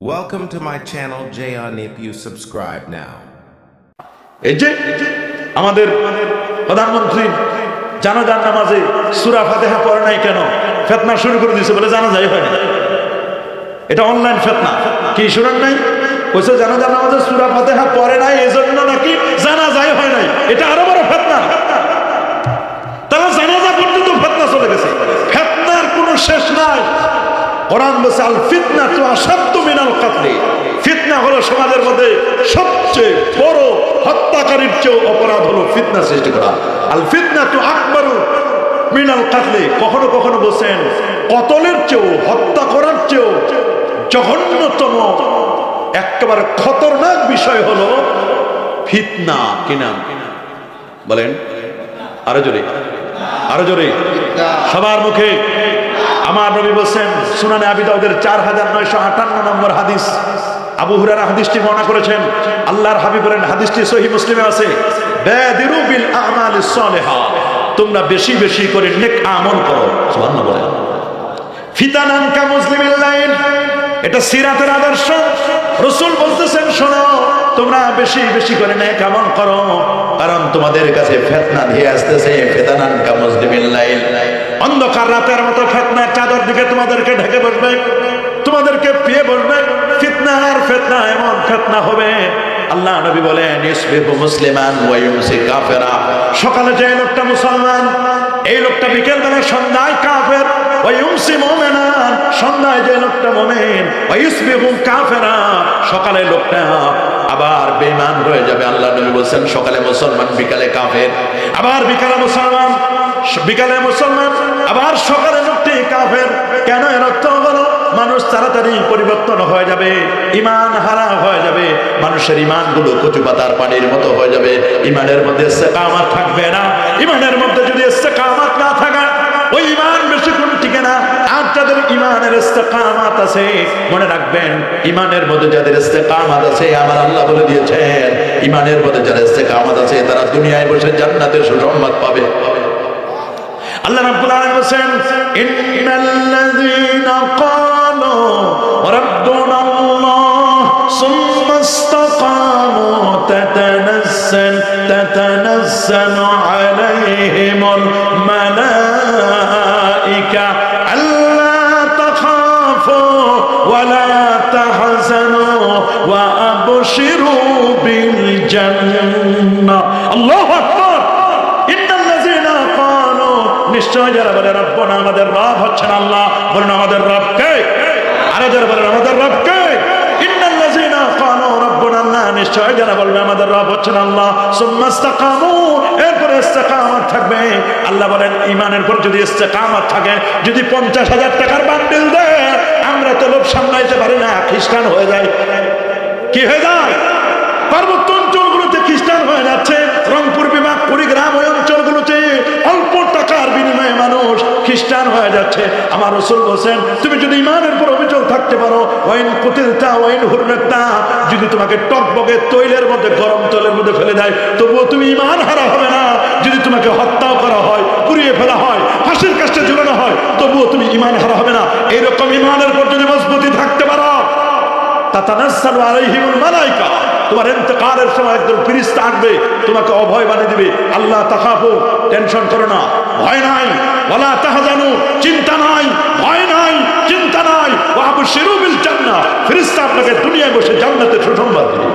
Welcome to my channel, J.R. Nephew. Subscribe now. এই যে আমাদের প্রধানমন্ত্রী জানাজার নামাজে সূরা ফাতিহা পড়ে নাই কেন? ফিতনা শুরু করে দিয়েছে বলে জানাজাই হয় না। এটা অনলাইন ফিতনা। কি শুনেন নাই? কইছে জানাজার নামাজে সূরা ফাতিহা পড়ে নাই এজন্য নাকি জানাজাই হয় নাই। এটা আরো বড় ফিতনা। তাহলে জানাজা পর্যন্ত ফিতনা চলে গেছে। ফিতনার কোনো শেষ নাই। কোরআন বলছে আল ফিতনাতু আশাদ্দু মিনাল কাতল। ফিতনা হলো সমাজের মধ্যে সবচেয়ে বড় হত্যাকারীর চেয়ে অপরাধ হলো ফিতনা সৃষ্টি করা। আল ফিতনাতু আকবারু মিনাল কাতল। কখনো কখনো বলছেন কতলের চেয়েও, হত্যা করার চেয়েও জঘন্যতম একেবারে খতরনাক বিষয় হলো ফিতনা। কি নাম বলেন? আরো জোরে, আরো জোরে, সবার মুখে। আমার নবী বলেন সুনানে আবি দাউদের 4958 নম্বর হাদিস, আবু হুরায়রা হাদিসটি বর্ণনা করেছেন। আল্লাহর হাবিব বলেন, হাদিসটি সহিহ মুসলিমে আছে, বাদিরু বিল আমালিস সালিহা, তোমরা বেশি বেশি করে নেক আমল করো। সুবহানাল্লাহ বলেন। ফিতানান কা মুসলিমিল লাইল, এটা সিরাতের আদর্শ। রাসূল বলতেছেন শোনো, তোমরা বেশি বেশি করে নেক আমল করো, কারণ তোমাদের কাছে ফিতনা ধেয়ে আসতেছে। ফিতানান কা মুসলিমিল লাইল, অন্ধকার রাতের মতো ফিতনার চাদর দিকে তোমাদেরকে ঢেকে বসবে, তোমাদেরকে পেয়ে বসবে। ফিতনা আর ফিতনা, এমন ফিতনা হবে। আল্লাহ নবী বলেন ইসবিহু মুসলিমান ওয়া ইউমসি কাফিরা, সকালে যে লোকটা মুসলমান, এই লোকটা বিকেল বেলা সন্ধ্যায় কাফের। ওয়া ইউমসি মুমিনান, সন্ধ্যায় যে লোকটা মুমিন। ওয়া ইসবিহু কাফিরা, সকালে লোকটা আবার বেঈমান হয়ে যাবে। আল্লাহ নবী বলেন সকালে মুসলমান, বিকালে কাফের। আবার বিকালে মুসলমান, বিকালে মুসলমান, আবার সকালে লোকটি কাফের। কেন? এর অর্থ হলো মানুষ তাড়াতাড়ি পরিবর্তন হয়ে যাবে, ইমান হারা হয়ে যাবে, মানুষের ইমান গুলো কচু পাতার পানির মতো হয়ে যাবে। ইমানের মধ্যে ইস্তেকামাত থাকবে না। ইমানের মধ্যে যদি ইস্তেকামাত না থাকে, ওই ইমান বেশিক্ষণ টিকে না। আর যাদের ইমানের ইস্তেকামাত আছে, মনে রাখবেন, ইমানের মধ্যে যাদের ইস্তেকামাত আছে, আমার আল্লাহ বলে দিয়েছেন, ইমানের মধ্যে যাদের ইস্তেকামাত আছে তারা দুনিয়ায় বসে জান্নাতের সুসংবাদ পাবে। আল্লাহ রাব্বুল আলামিন বলেন ইন্নাল্লাযীনা ক্বালু রাব্বুনাল্লাহ সুম্মা ইসতাকামু তাতানাজ্জালু আলাইহিমুল মালায়েকা আল্লা তাখাফু ওয়া লা তাহজানু ওয়া আবশিরু বিল জান্নাহ। আল্লাহু আকবার। নিশ্চয় যারা বলে রব্বনা, আমাদের রব হচ্ছেন আল্লাহ, বলেন আমাদের রব কে? আরো যারা বলেন আমাদের রব কে? ইন্নাল্লাযীনা ক্বালু রাব্বুনা আল্লাহ, নিশ্চয় যারা বলবে আমাদের রব হচ্ছেন আল্লাহ, সুম্মা ইসতাকামু, এরপরে ইস্তেকামত থাকবে। আল্লাহ বলেন ইমানের পর যদি ইস্তেকামত থাকে, যদি 50,000 টাকার বান্ডিল দেয়, আমরা তো লোভ সামলাইতে পারি না, খ্রিস্টান হয়ে যায়। কি হয়ে যায়? পার্বত্য অঞ্চলগুলোতে খ্রিস্টান হয়ে যাচ্ছে, রংপুর বিভাগ, কুড়িগ্রাম, ওই অঞ্চলগুলোতে অল্প টাকার বিনিময়ে মানুষ খ্রিস্টান হয়ে যাচ্ছে। আমার রাসূল বলেন তুমি যদি ইমানের উপর অবিচল থাকতে পারো, ওয়াইন কুতিলতা ওয়াইন হুরনাতা, যদি তোমাকে টকবগে তৈলের মধ্যে, গরম তৈলের মধ্যে ফেলে দেয়, তবুও তুমি ইমান হারা হবে না। যদি তোমাকে হত্যাও করা হয়, পুড়িয়ে ফেলা হয়, ফাঁসির কাস্টে ঝুলানো হয়, তবুও তুমি ইমান হারা হবে না। এইরকম ইমানের উপর যদি মজবুতি থাকতে পারো, তাতানাজ্জালু আলাইহিমুল মালায়েকা, তোমার ইন্তেকালের সময় একজন ফেরেশতা আসবে, তোমাকে অভয় বানিয়ে দিবে। আল্লাহ তাখাফু, টেনশন করো না, ভয় নাই। ওয়ালা তাহজানু, চিন্তা নাই, ভয় নাই, চিন্তা নাই। ওয়া আবশিরু বিল জান্নাহ, ফেরেশতা আপনাকে দুনিয়ায় বসে জান্নাতের সুসংবাদ দিবে।